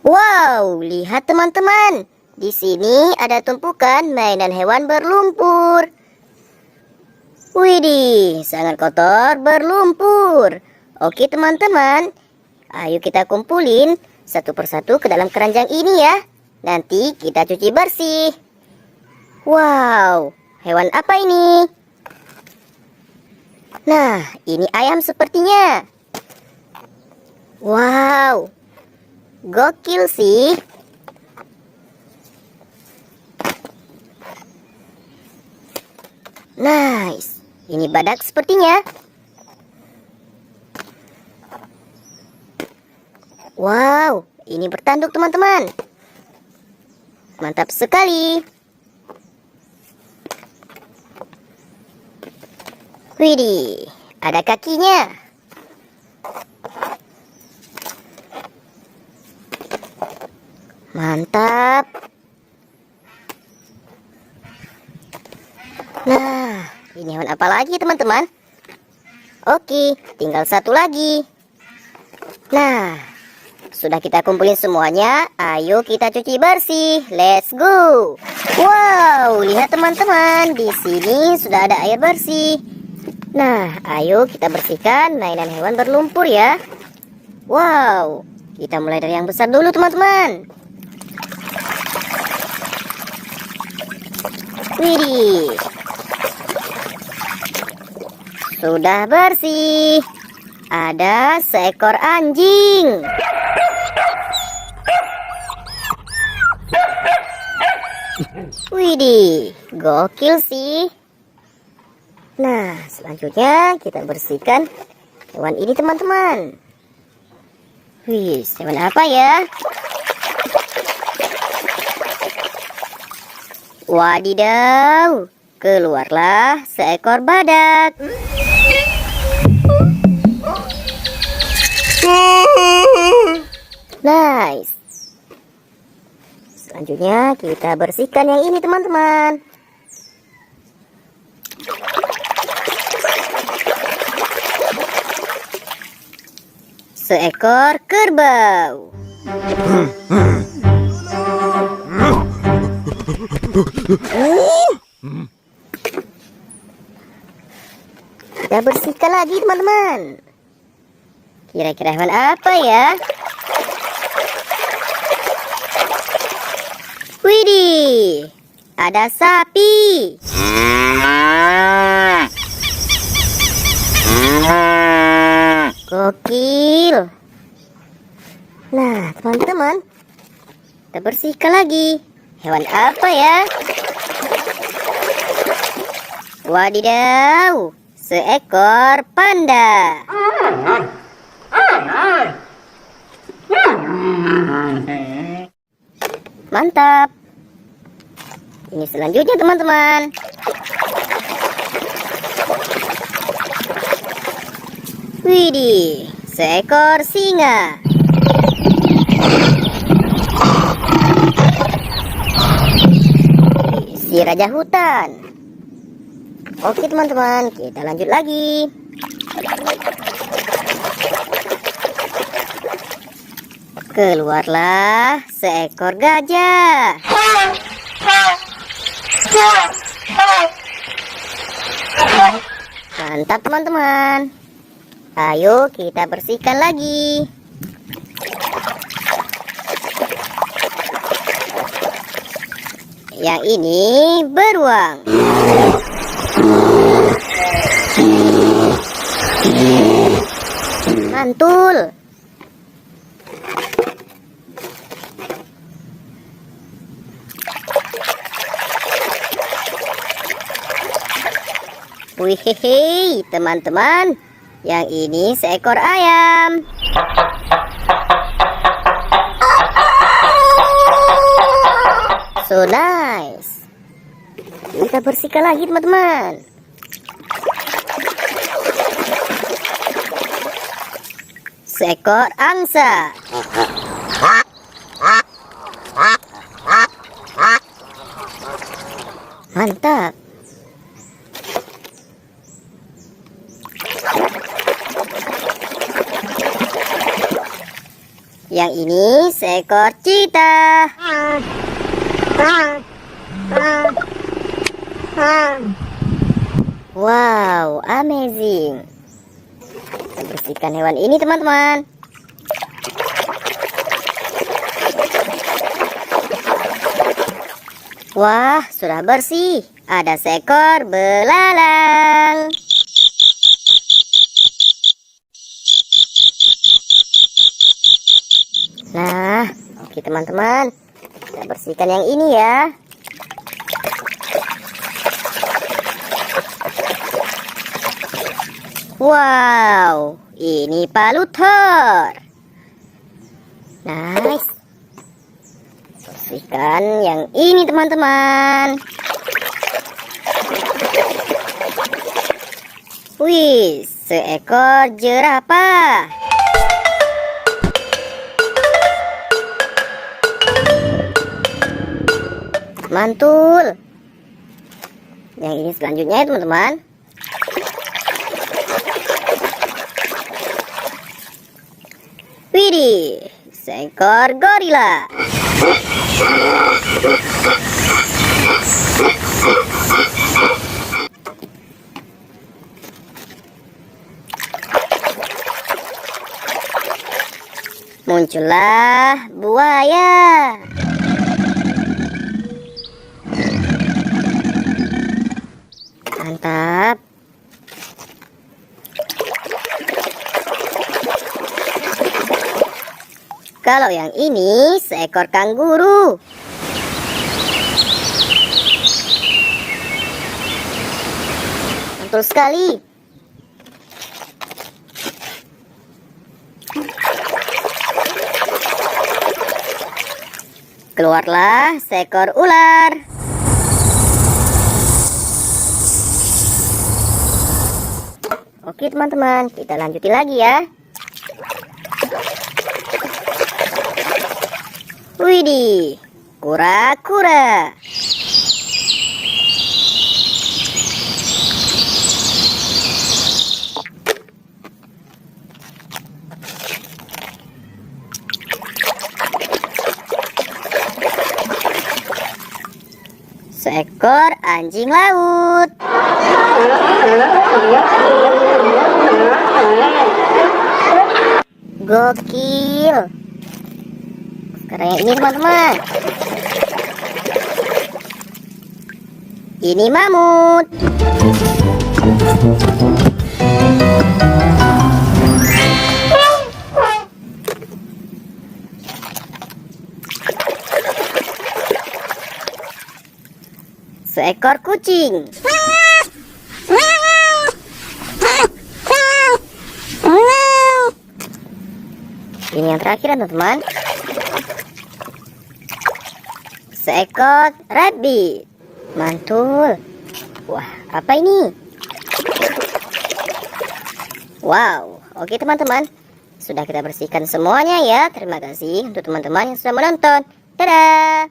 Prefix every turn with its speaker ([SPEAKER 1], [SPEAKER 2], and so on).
[SPEAKER 1] Wow, lihat teman-teman. Di sini ada tumpukan mainan hewan berlumpur. Widih, sangat kotor berlumpur. Oke teman-teman, ayo kita kumpulin satu persatu ke dalam keranjang ini ya. Nanti kita cuci bersih. Wow, hewan apa ini? Nah, ini ayam sepertinya. Wow, gokil sih. Nice. Ini badak sepertinya. Wow, ini bertanduk teman-teman. Mantap sekali. Widih, ada kakinya. Mantap. Nah, ini hewan apa lagi teman-teman? Oke, tinggal satu lagi. Nah, sudah kita kumpulin semuanya. Ayo kita cuci bersih. Let's go. Wow, lihat teman-teman, di sini sudah ada air bersih. Nah, ayo kita bersihkan mainan hewan berlumpur ya. Wow, kita mulai dari yang besar dulu teman-teman. Widih, sudah bersih. Ada seekor anjing. Widih, gokil sih. Nah, selanjutnya kita bersihkan hewan ini teman-teman. Wih, hewan apa ya? Wadidaw, keluarlah seekor badak. Nice. Selanjutnya kita bersihkan yang ini teman-teman. Seekor kerbau. Kita bersihkan lagi teman-teman. Kira-kira hewan apa ya? Widih, ada sapi. Gokil. Nah teman-teman, kita bersihkan lagi. Hewan apa ya? Wadidaw, seekor panda. Mantap. Ini selanjutnya teman-teman. Widih, seekor singa. Si raja hutan. Oke teman-teman, kita lanjut lagi. Keluarlah seekor gajah. Mantap teman-teman. Ayo kita bersihkan lagi. Yang ini beruang. Mantul. Wih, teman-teman, yang ini seekor ayam. So nice. Kita bersihkan lagi teman-teman. Seekor angsa. Mantap. Yang ini seekor seekor cheetah. Wow, amazing. Kita bersihkan hewan ini, teman-teman. Wah, sudah bersih. Ada seekor belalang. Nah, oke teman-teman. Kita bersihkan yang ini ya. Wow, ini palutor. Nice. Bersihkan yang ini teman-teman. Wih, seekor jerapah. Mantul. Yang ini selanjutnya ya teman-teman. Widih, seekor gorila. Muncullah buaya. Mantap. Kalau yang ini seekor kanguru. Mantul sekali. Keluarlah seekor ular. Oke teman-teman, kita lanjutin lagi ya. Widih, kura-kura. Seekor anjing laut. Gokil. Sekarang yang ini teman-teman. Ini mamut. Seekor kucing. Ini yang terakhir teman-teman. Seekor rabbit. Mantul. Wah, apa ini? Wow, oke teman-teman. Sudah kita bersihkan semuanya ya. Terima kasih untuk teman-teman yang sudah menonton. Dadah.